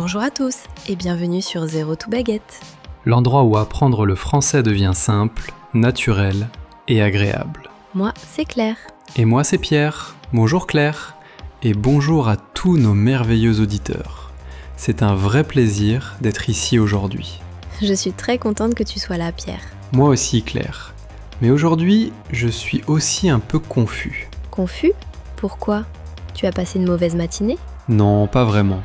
Bonjour à tous et bienvenue sur Zéro to Baguette. L'endroit où apprendre le français devient simple, naturel et agréable. Moi, c'est Claire. Et moi, c'est Pierre. Bonjour Claire. Et bonjour à tous nos merveilleux auditeurs. C'est un vrai plaisir d'être ici aujourd'hui. Je suis très contente que tu sois là, Pierre. Moi aussi, Claire. Mais aujourd'hui, je suis aussi un peu confus. Confus ? Pourquoi ? Tu as passé une mauvaise matinée ? Non, pas vraiment.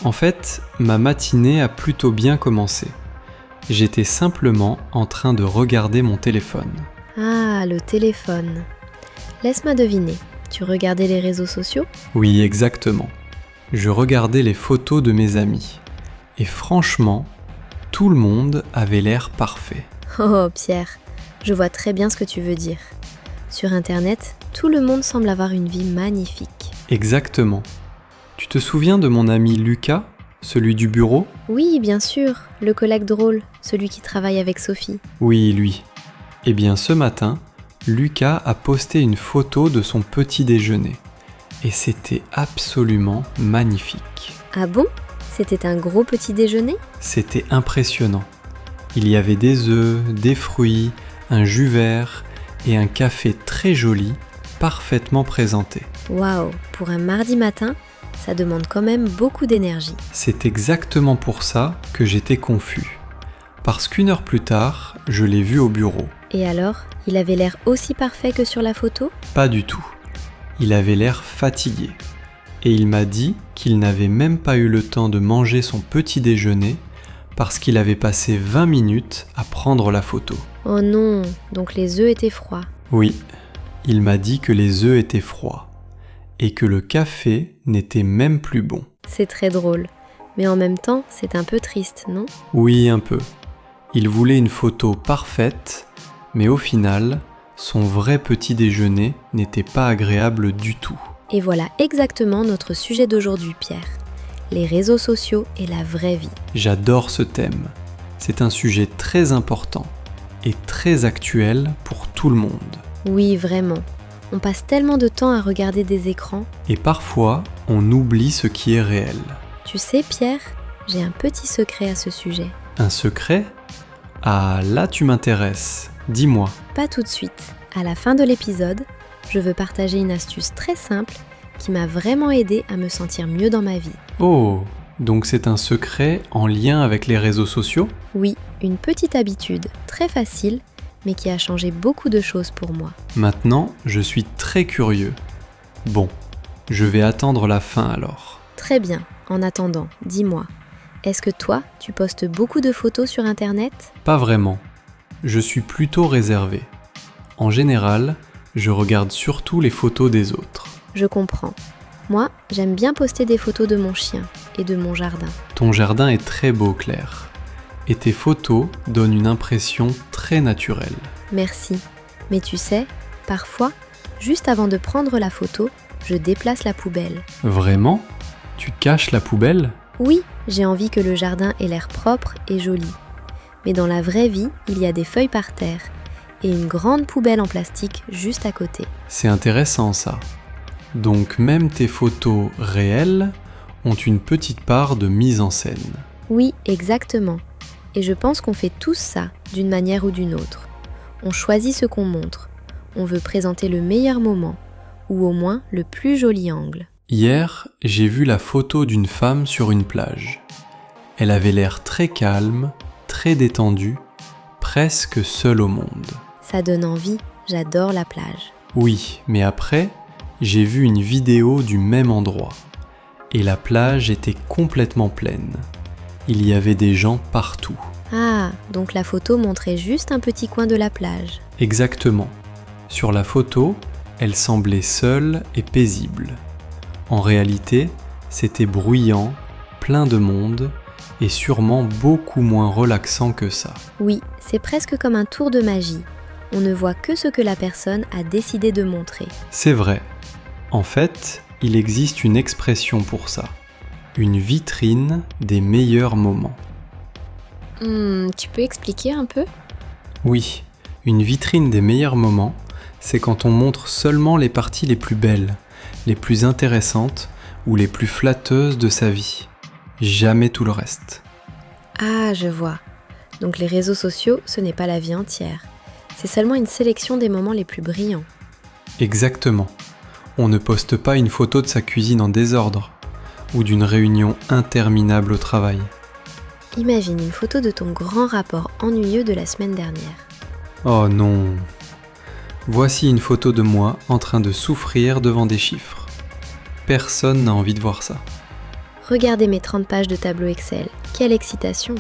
En fait, ma matinée a plutôt bien commencé. J'étais simplement en train de regarder mon téléphone. Ah, le téléphone. Laisse-moi deviner. Tu regardais les réseaux sociaux ? Oui, exactement. Je regardais les photos de mes amis. Et franchement, tout le monde avait l'air parfait. Oh, Pierre, je vois très bien ce que tu veux dire. Sur Internet, tout le monde semble avoir une vie magnifique. Exactement. Tu te souviens de mon ami Lucas, celui du bureau ? Oui, bien sûr, le collègue drôle, celui qui travaille avec Sophie. Oui, lui. Eh bien, ce matin, Lucas a posté une photo de son petit déjeuner. Et c'était absolument magnifique. Ah bon ? C'était un gros petit déjeuner ? C'était impressionnant. Il y avait des œufs, des fruits, un jus vert et un café très joli, parfaitement présenté. Waouh, pour un mardi matin, ça demande quand même beaucoup d'énergie. C'est exactement pour ça que j'étais confus. Parce qu'une heure plus tard, je l'ai vu au bureau. Et alors, il avait l'air aussi parfait que sur la photo ? Pas du tout. Il avait l'air fatigué. Et il m'a dit qu'il n'avait même pas eu le temps de manger son petit déjeuner parce qu'il avait passé 20 minutes à prendre la photo. Oh non, donc les œufs étaient froids. Oui, il m'a dit que les œufs étaient froids et que le café n'était même plus bon. C'est très drôle, mais en même temps, c'est un peu triste, non ? Oui, un peu. Il voulait une photo parfaite, mais au final, son vrai petit déjeuner n'était pas agréable du tout. Et voilà exactement notre sujet d'aujourd'hui, Pierre. Les réseaux sociaux et la vraie vie. J'adore ce thème. C'est un sujet très important et très actuel pour tout le monde. Oui, vraiment. On passe tellement de temps à regarder des écrans. Et parfois, on oublie ce qui est réel. Tu sais, Pierre, j'ai un petit secret à ce sujet. Un secret ? Ah, là tu m'intéresses. Dis-moi. Pas tout de suite. À la fin de l'épisode, je veux partager une astuce très simple qui m'a vraiment aidée à me sentir mieux dans ma vie. Oh, donc c'est un secret en lien avec les réseaux sociaux ? Oui, une petite habitude très facile, mais qui a changé beaucoup de choses pour moi. Maintenant, je suis très curieux. Bon, je vais attendre la fin alors. Très bien. En attendant, dis-moi, est-ce que toi, tu postes beaucoup de photos sur Internet ? Pas vraiment. Je suis plutôt réservé. En général, je regarde surtout les photos des autres. Je comprends. Moi, j'aime bien poster des photos de mon chien et de mon jardin. Ton jardin est très beau, Claire. Et tes photos donnent une impression très naturelle. Merci. Mais tu sais, parfois, juste avant de prendre la photo, je déplace la poubelle. Vraiment ? Tu caches la poubelle ? Oui, j'ai envie que le jardin ait l'air propre et joli. Mais dans la vraie vie, il y a des feuilles par terre et une grande poubelle en plastique juste à côté. C'est intéressant ça. Donc même tes photos réelles ont une petite part de mise en scène. Oui, exactement. Et je pense qu'on fait tous ça, d'une manière ou d'une autre. On choisit ce qu'on montre. On veut présenter le meilleur moment, ou au moins le plus joli angle. Hier, j'ai vu la photo d'une femme sur une plage. Elle avait l'air très calme, très détendue, presque seule au monde. Ça donne envie, j'adore la plage. Oui, mais après, j'ai vu une vidéo du même endroit. Et la plage était complètement pleine. Il y avait des gens partout. Ah, donc la photo montrait juste un petit coin de la plage. Exactement. Sur la photo, elle semblait seule et paisible. En réalité, c'était bruyant, plein de monde et sûrement beaucoup moins relaxant que ça. Oui, c'est presque comme un tour de magie. On ne voit que ce que la personne a décidé de montrer. C'est vrai. En fait, il existe une expression pour ça. Une vitrine des meilleurs moments. Tu peux expliquer un peu ? Oui, une vitrine des meilleurs moments, c'est quand on montre seulement les parties les plus belles, les plus intéressantes ou les plus flatteuses de sa vie. jamais tout le reste. Ah, je vois. Donc les réseaux sociaux, ce n'est pas la vie entière. C'est seulement une sélection des moments les plus brillants. Exactement. On ne poste pas une photo de sa cuisine en désordre, ou d'une réunion interminable au travail. Imagine une photo de ton grand rapport ennuyeux de la semaine dernière. Oh non. Voici une photo de moi en train de souffrir devant des chiffres. Personne n'a envie de voir ça. Regardez mes 30 pages de tableau Excel. Quelle excitation!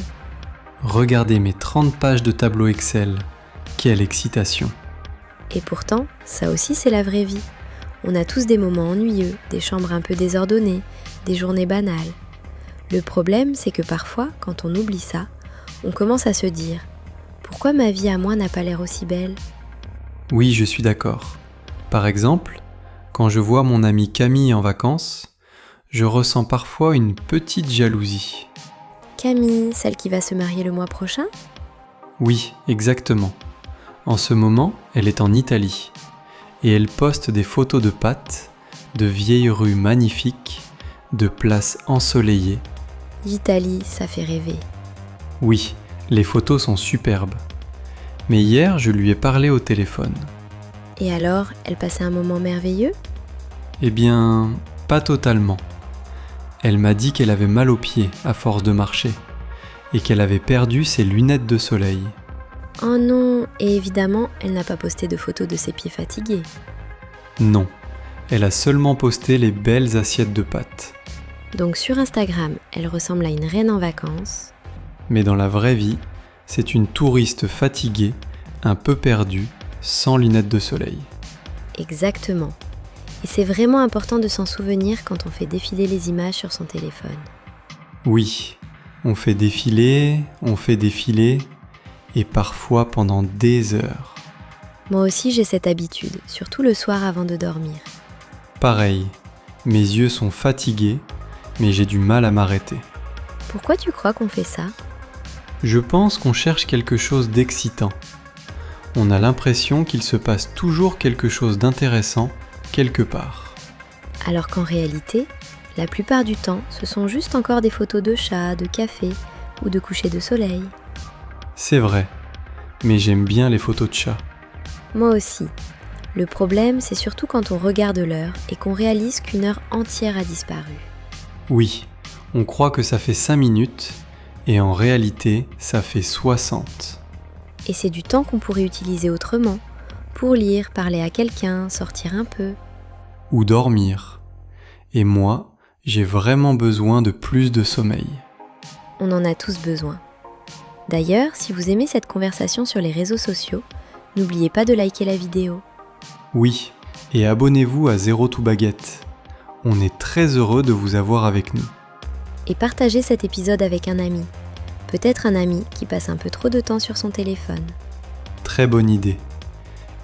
Regardez mes 30 pages de tableau Excel. Quelle excitation! Et pourtant, ça aussi c'est la vraie vie. On a tous des moments ennuyeux, des chambres un peu désordonnées, des journées banales. Le problème, c'est que parfois, quand on oublie ça, on commence à se dire « Pourquoi ma vie à moi n'a pas l'air aussi belle ?» Oui, je suis d'accord. Par exemple, quand je vois mon amie Camille en vacances, je ressens parfois une petite jalousie. Camille, celle qui va se marier le mois prochain? Oui, exactement. En ce moment, elle est en Italie. Et elle poste des photos de pâtes, de vieilles rues magnifiques, de places ensoleillées. L'Italie, ça fait rêver. Oui, les photos sont superbes. Mais hier, je lui ai parlé au téléphone. Et alors, elle passait un moment merveilleux? Eh bien, pas totalement. Elle m'a dit qu'elle avait mal aux pieds à force de marcher et qu'elle avait perdu ses lunettes de soleil. Oh non, et évidemment, elle n'a pas posté de photos de ses pieds fatigués. Non, elle a seulement posté les belles assiettes de pâtes. Donc sur Instagram, elle ressemble à une reine en vacances. Mais dans la vraie vie, c'est une touriste fatiguée, un peu perdue, sans lunettes de soleil. Exactement. Et c'est vraiment important de s'en souvenir quand on fait défiler les images sur son téléphone. Oui, on fait défiler, et parfois pendant des heures. Moi aussi j'ai cette habitude, surtout le soir avant de dormir. Pareil, mes yeux sont fatigués, mais j'ai du mal à m'arrêter. Pourquoi tu crois qu'on fait ça? Je pense qu'on cherche quelque chose d'excitant. On a l'impression qu'il se passe toujours quelque chose d'intéressant quelque part. Alors qu'en réalité, la plupart du temps, ce sont juste encore des photos de chats, de café ou de coucher de soleil. C'est vrai, mais j'aime bien les photos de chats. Moi aussi. Le problème, c'est surtout quand on regarde l'heure et qu'on réalise qu'une heure entière a disparu. Oui, on croit que ça fait 5 minutes, et en réalité, ça fait 60. Et c'est du temps qu'on pourrait utiliser autrement, pour lire, parler à quelqu'un, sortir un peu. Ou dormir. Et moi, j'ai vraiment besoin de plus de sommeil. On en a tous besoin. D'ailleurs, si vous aimez cette conversation sur les réseaux sociaux, n'oubliez pas de liker la vidéo. Oui, et abonnez-vous à Zéro to Baguette. On est très heureux de vous avoir avec nous. Et partagez cet épisode avec un ami. Peut-être un ami qui passe un peu trop de temps sur son téléphone. Très bonne idée.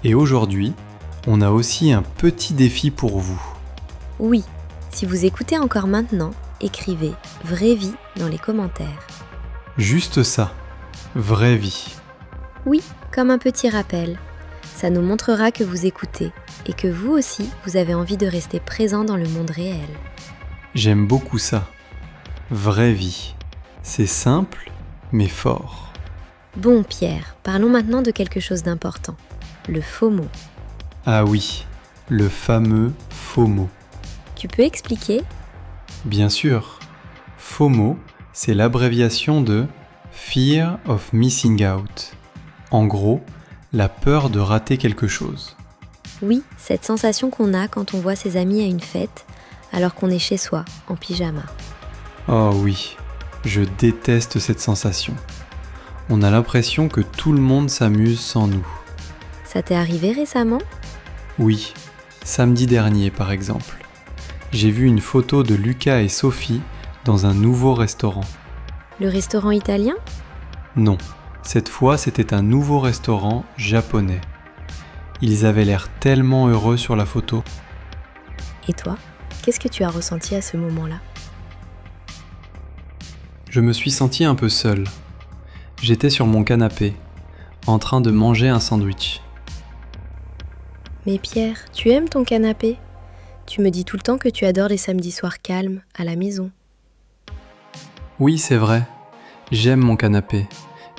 Et aujourd'hui, on a aussi un petit défi pour vous. Oui, si vous écoutez encore maintenant, écrivez « vraie vie » dans les commentaires. Juste ça, vraie vie. Oui, comme un petit rappel. Ça nous montrera que vous écoutez et que vous aussi, vous avez envie de rester présent dans le monde réel. J'aime beaucoup ça. Vraie vie. C'est simple, mais fort. Bon Pierre, parlons maintenant de quelque chose d'important. Le FOMO. Ah oui, le fameux FOMO. Tu peux expliquer? Bien sûr. FOMO, c'est l'abréviation de Fear of Missing Out. En gros, la peur de rater quelque chose. Oui, cette sensation qu'on a quand on voit ses amis à une fête, alors qu'on est chez soi, en pyjama. Oh oui, je déteste cette sensation. On a l'impression que tout le monde s'amuse sans nous. Ça t'est arrivé récemment? Oui, samedi dernier par exemple. J'ai vu une photo de Lucas et Sophie dans un nouveau restaurant. Le restaurant italien? Non, cette fois c'était un nouveau restaurant japonais. Ils avaient l'air tellement heureux sur la photo. Et toi, qu'est-ce que tu as ressenti à ce moment-là? Je me suis senti un peu seul. J'étais sur mon canapé, en train de manger un sandwich. Mais Pierre, tu aimes ton canapé? Tu me dis tout le temps que tu adores les samedis soirs calmes, à la maison. Oui, c'est vrai. J'aime mon canapé.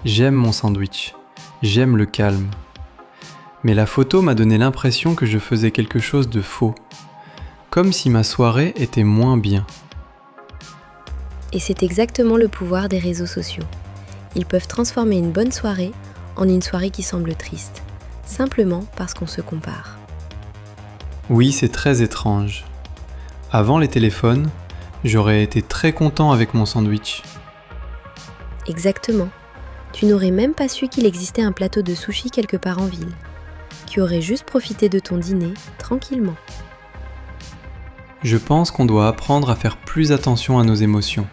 J'aime mon sandwich. J'aime le calme. Mais la photo m'a donné l'impression que je faisais quelque chose de faux. Comme si ma soirée était moins bien. Et c'est exactement le pouvoir des réseaux sociaux. Ils peuvent transformer une bonne soirée en une soirée qui semble triste, simplement parce qu'on se compare. Oui, c'est très étrange. Avant les téléphones, j'aurais été très content avec mon sandwich. Exactement. Tu n'aurais même pas su qu'il existait un plateau de sushi quelque part en ville. Tu aurais juste profité de ton dîner, tranquillement. Je pense qu'on doit apprendre à faire plus attention à nos émotions.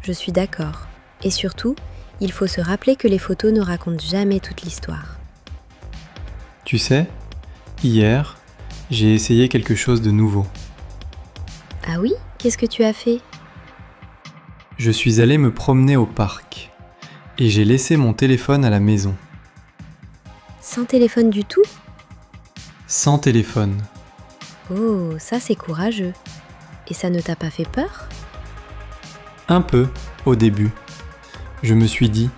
Je suis d'accord. Et surtout, il faut se rappeler que les photos ne racontent jamais toute l'histoire. Tu sais, hier, j'ai essayé quelque chose de nouveau. Ah oui? Qu'est-ce que tu as fait? Je suis allé me promener au parc et j'ai laissé mon téléphone à la maison. Sans téléphone du tout? Sans téléphone. Oh, ça c'est courageux. Et ça ne t'a pas fait peur? Un peu, au début. Je me suis dit,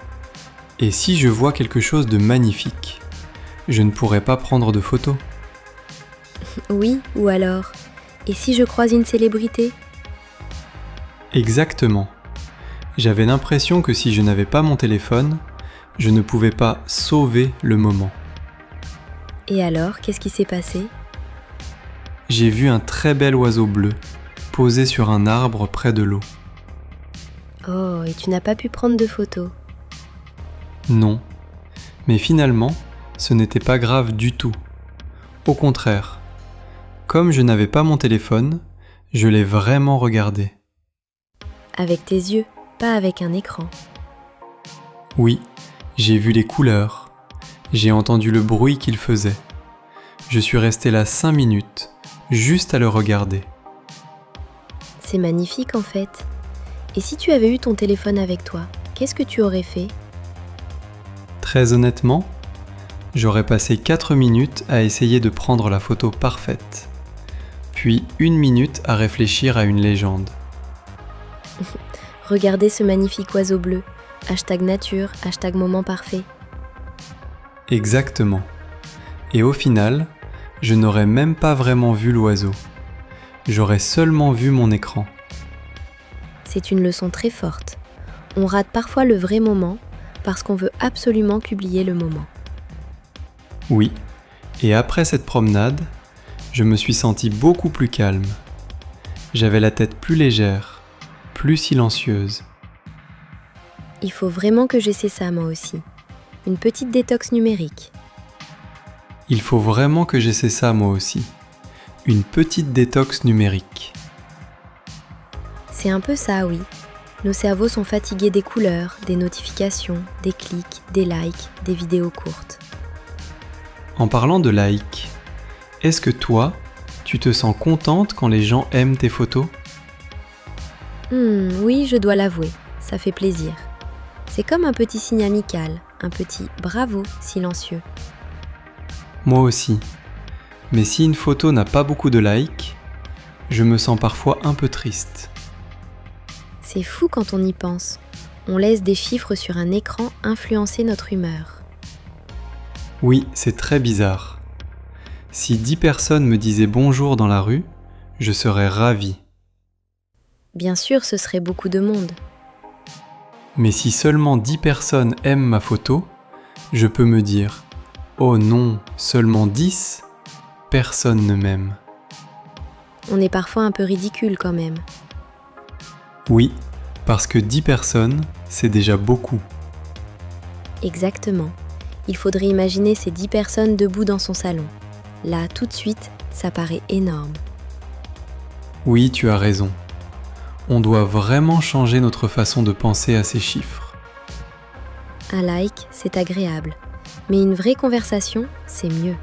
et si je vois quelque chose de magnifique, je ne pourrais pas prendre de photos? Oui, ou alors? Et si je croise une célébrité? Exactement. J'avais l'impression que si je n'avais pas mon téléphone, je ne pouvais pas sauver le moment. Et alors, qu'est-ce qui s'est passé? J'ai vu un très bel oiseau bleu, posé sur un arbre près de l'eau. Oh, et tu n'as pas pu prendre de photos? Non. Mais finalement, ce n'était pas grave du tout. Au contraire, comme je n'avais pas mon téléphone, je l'ai vraiment regardé. Avec tes yeux, pas avec un écran. Oui, j'ai vu les couleurs, j'ai entendu le bruit qu'il faisait. Je suis resté là 5 minutes, juste à le regarder. C'est magnifique en fait. Et si tu avais eu ton téléphone avec toi, qu'est-ce que tu aurais fait? Très honnêtement, j'aurais passé 4 minutes à essayer de prendre la photo parfaite, puis 1 minute à réfléchir à une légende. Regardez ce magnifique oiseau bleu. #nature, #moment parfait. Exactement. Et au final, je n'aurais même pas vraiment vu l'oiseau. J'aurais seulement vu mon écran. C'est une leçon très forte. On rate parfois le vrai moment parce qu'on veut absolument publier le moment. Oui, et après cette promenade, je me suis senti beaucoup plus calme. J'avais la tête plus légère, plus silencieuse. Il faut vraiment que j'essaie ça moi aussi. Une petite détox numérique. Il faut vraiment que j'essaie ça moi aussi. Une petite détox numérique. C'est un peu ça, oui. Nos cerveaux sont fatigués des couleurs, des notifications, des clics, des likes, des vidéos courtes. En parlant de likes, est-ce que toi, tu te sens contente quand les gens aiment tes photos? Oui, je dois l'avouer, ça fait plaisir. C'est comme un petit signe amical, un petit bravo silencieux. Moi aussi. Mais si une photo n'a pas beaucoup de likes, je me sens parfois un peu triste. C'est fou quand on y pense. On laisse des chiffres sur un écran influencer notre humeur. Oui, c'est très bizarre. Si 10 personnes me disaient bonjour dans la rue, je serais ravi. Bien sûr, ce serait beaucoup de monde. Mais si seulement 10 personnes aiment ma photo, je peux me dire « Oh non, seulement 10 ? Personne ne m'aime. » On est parfois un peu ridicule quand même. Oui, parce que 10 personnes, c'est déjà beaucoup. Exactement. Il faudrait imaginer ces 10 personnes debout dans son salon. Là, tout de suite, ça paraît énorme. Oui, tu as raison. On doit vraiment changer notre façon de penser à ces chiffres. Un like, c'est agréable. Mais une vraie conversation, c'est mieux.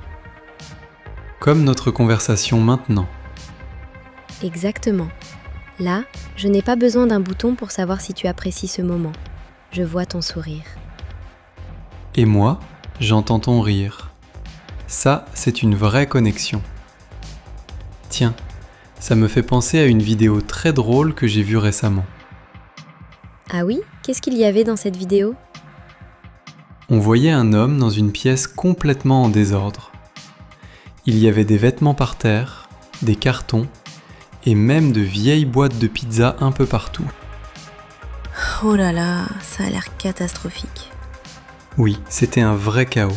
Comme notre conversation maintenant. Exactement. Là, je n'ai pas besoin d'un bouton pour savoir si tu apprécies ce moment. Je vois ton sourire. Et moi, j'entends ton rire. Ça, c'est une vraie connexion. Tiens, ça me fait penser à une vidéo très drôle que j'ai vue récemment. Ah oui? Qu'est-ce qu'il y avait dans cette vidéo? On voyait un homme dans une pièce complètement en désordre. Il y avait des vêtements par terre, des cartons et même de vieilles boîtes de pizza un peu partout. Oh là là, ça a l'air catastrophique. Oui, c'était un vrai chaos.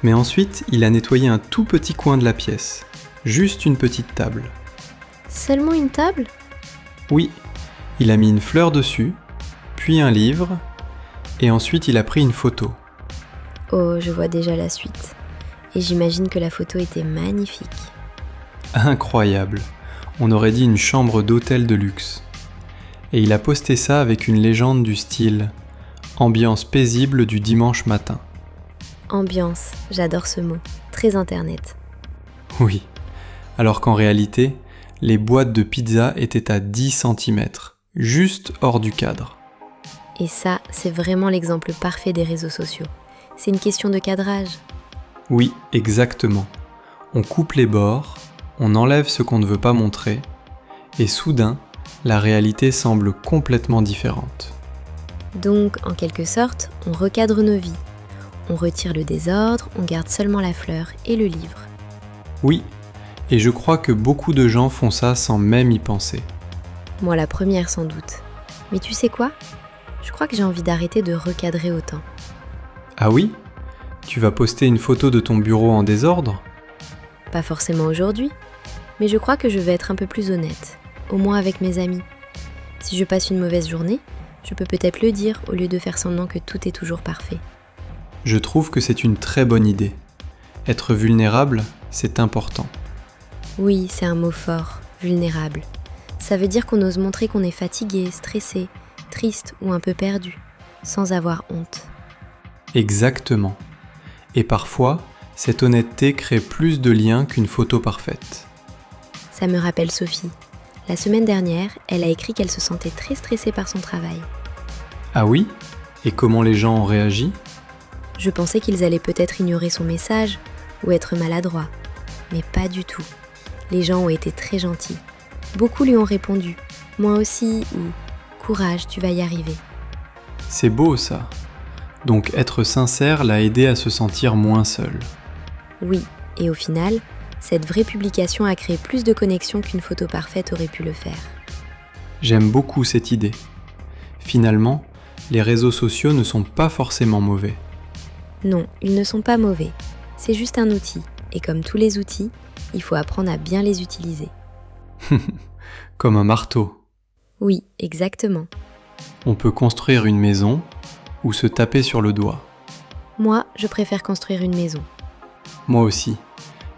Mais ensuite, il a nettoyé un tout petit coin de la pièce. Juste une petite table. Seulement une table? Oui, il a mis une fleur dessus, puis un livre, et ensuite il a pris une photo. Oh, je vois déjà la suite. Et j'imagine que la photo était magnifique. Incroyable. On aurait dit une chambre d'hôtel de luxe. Et il a posté ça avec une légende du style « Ambiance paisible du dimanche matin ». Ambiance, j'adore ce mot. Très internet. Oui, alors qu'en réalité, les boîtes de pizza étaient à 10 cm, juste hors du cadre. Et ça, c'est vraiment l'exemple parfait des réseaux sociaux. C'est une question de cadrage. Oui, exactement. On coupe les bords, on enlève ce qu'on ne veut pas montrer, et soudain, la réalité semble complètement différente. Donc, en quelque sorte, on recadre nos vies. On retire le désordre, on garde seulement la fleur et le livre. Oui, et je crois que beaucoup de gens font ça sans même y penser. Moi, la première sans doute. Mais tu sais quoi? Je crois que j'ai envie d'arrêter de recadrer autant. Ah oui? Tu vas poster une photo de ton bureau en désordre? Pas forcément aujourd'hui, mais je crois que je vais être un peu plus honnête, au moins avec mes amis. Si je passe une mauvaise journée, je peux peut-être le dire au lieu de faire semblant que tout est toujours parfait. Je trouve que c'est une très bonne idée. Être vulnérable, c'est important. Oui, c'est un mot fort, vulnérable. Ça veut dire qu'on ose montrer qu'on est fatigué, stressé, triste ou un peu perdu, sans avoir honte. Exactement. Et parfois, cette honnêteté crée plus de liens qu'une photo parfaite. Ça me rappelle Sophie. La semaine dernière, elle a écrit qu'elle se sentait très stressée par son travail. Ah oui? Et comment les gens ont réagi? Je pensais qu'ils allaient peut-être ignorer son message ou être maladroits, mais pas du tout. Les gens ont été très gentils. Beaucoup lui ont répondu « moi aussi » ou « courage, tu vas y arriver ». C'est beau ça. Donc être sincère l'a aidé à se sentir moins seul. Oui, et au final, cette vraie publication a créé plus de connexions qu'une photo parfaite aurait pu le faire. J'aime beaucoup cette idée. Finalement, les réseaux sociaux ne sont pas forcément mauvais. Non, ils ne sont pas mauvais. C'est juste un outil. Et comme tous les outils, il faut apprendre à bien les utiliser. Comme un marteau. Oui, exactement. On peut construire une maison ou se taper sur le doigt. Moi, je préfère construire une maison. Moi aussi.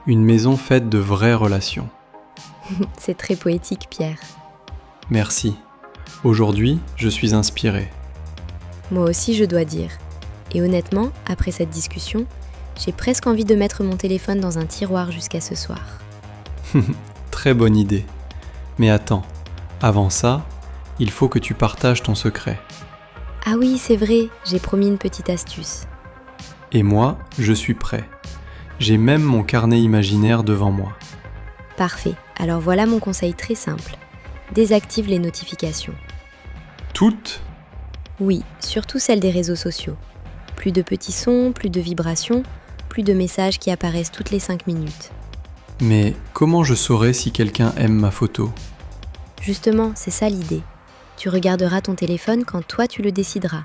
Une maison faite de vraies relations. C'est très poétique, Pierre. Merci. Aujourd'hui, je suis inspiré. Moi aussi, je dois dire. Et honnêtement, après cette discussion, j'ai presque envie de mettre mon téléphone dans un tiroir jusqu'à ce soir. Très bonne idée. Mais attends, avant ça, il faut que tu partages ton secret. Ah oui, c'est vrai, j'ai promis une petite astuce. Et moi, je suis prêt. J'ai même mon carnet imaginaire devant moi. Parfait, alors voilà mon conseil très simple. Désactive les notifications. Toutes? Oui, surtout celles des réseaux sociaux. Plus de petits sons, plus de vibrations, plus de messages qui apparaissent toutes les 5 minutes. Mais comment je saurai si quelqu'un aime ma photo? Justement, c'est ça l'idée. Tu regarderas ton téléphone quand toi tu le décideras,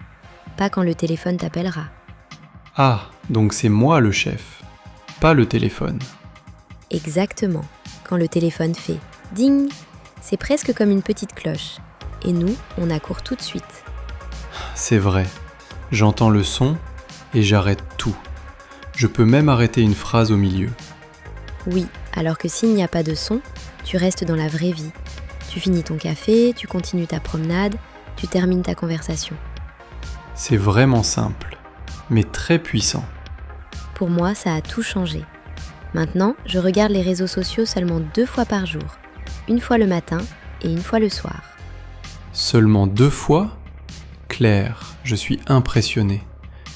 pas quand le téléphone t'appellera. Ah, donc c'est moi le chef, pas le téléphone. Exactement. Quand le téléphone fait « ding », c'est presque comme une petite cloche. Et nous, on accourt tout de suite. C'est vrai. J'entends le son et j'arrête tout. Je peux même arrêter une phrase au milieu. Oui, alors que s'il n'y a pas de son, tu restes dans la vraie vie. Tu finis ton café, tu continues ta promenade, tu termines ta conversation. C'est vraiment simple, mais très puissant. Pour moi, ça a tout changé. Maintenant, je regarde les réseaux sociaux seulement 2 fois par jour. Une fois le matin et une fois le soir. Seulement 2 fois? Claire, je suis impressionné.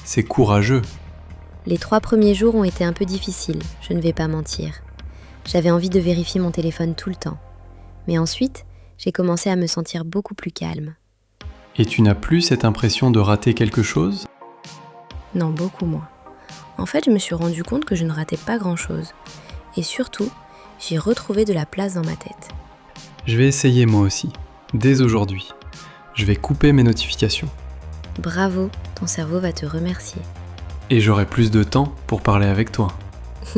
C'est courageux. Les 3 premiers jours ont été un peu difficiles, je ne vais pas mentir. J'avais envie de vérifier mon téléphone tout le temps. Mais ensuite, j'ai commencé à me sentir beaucoup plus calme. Et tu n'as plus cette impression de rater quelque chose ? Non, beaucoup moins. En fait, je me suis rendu compte que je ne ratais pas grand-chose. Et surtout, j'ai retrouvé de la place dans ma tête. Je vais essayer moi aussi, dès aujourd'hui. Je vais couper mes notifications. Bravo, ton cerveau va te remercier. Et j'aurai plus de temps pour parler avec toi.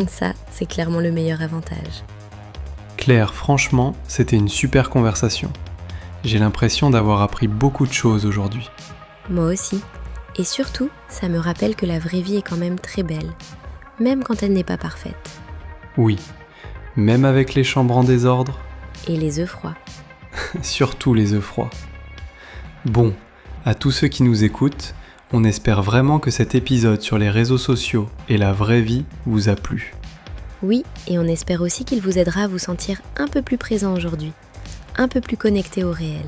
Ça, c'est clairement le meilleur avantage. Claire, franchement, c'était une super conversation. J'ai l'impression d'avoir appris beaucoup de choses aujourd'hui. Moi aussi. Et surtout, ça me rappelle que la vraie vie est quand même très belle, même quand elle n'est pas parfaite. Oui, même avec les chambres en désordre, Et les œufs froids. surtout les œufs froids. Bon, à tous ceux qui nous écoutent, on espère vraiment que cet épisode sur les réseaux sociaux et la vraie vie vous a plu. Oui, et on espère aussi qu'il vous aidera à vous sentir un peu plus présent aujourd'hui, un peu plus connecté au réel.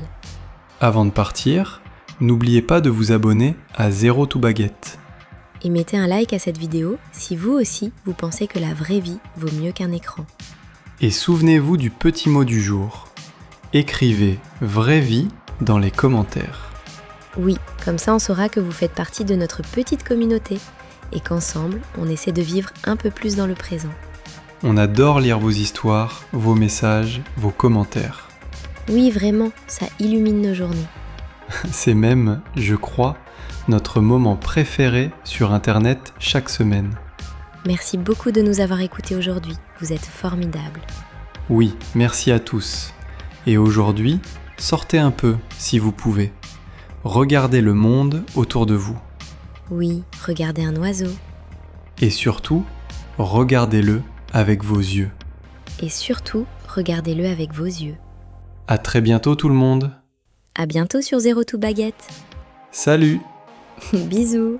Avant de partir, n'oubliez pas de vous abonner à Zero to Baguette. Et mettez un like à cette vidéo si vous aussi vous pensez que la vraie vie vaut mieux qu'un écran. Et souvenez-vous du petit mot du jour. Écrivez « vraie vie » dans les commentaires. Oui, comme ça on saura que vous faites partie de notre petite communauté et qu'ensemble, on essaie de vivre un peu plus dans le présent. On adore lire vos histoires, vos messages, vos commentaires. Oui, vraiment, ça illumine nos journées. C'est même, je crois, notre moment préféré sur Internet chaque semaine. Merci beaucoup de nous avoir écoutés aujourd'hui, vous êtes formidables. Oui, merci à tous. Et aujourd'hui, sortez un peu si vous pouvez. Regardez le monde autour de vous. Oui, regardez un oiseau. Et surtout, regardez-le avec vos yeux. Et surtout, regardez-le avec vos yeux. À très bientôt tout le monde. À bientôt sur Zero to Baguette. Salut! Bisous.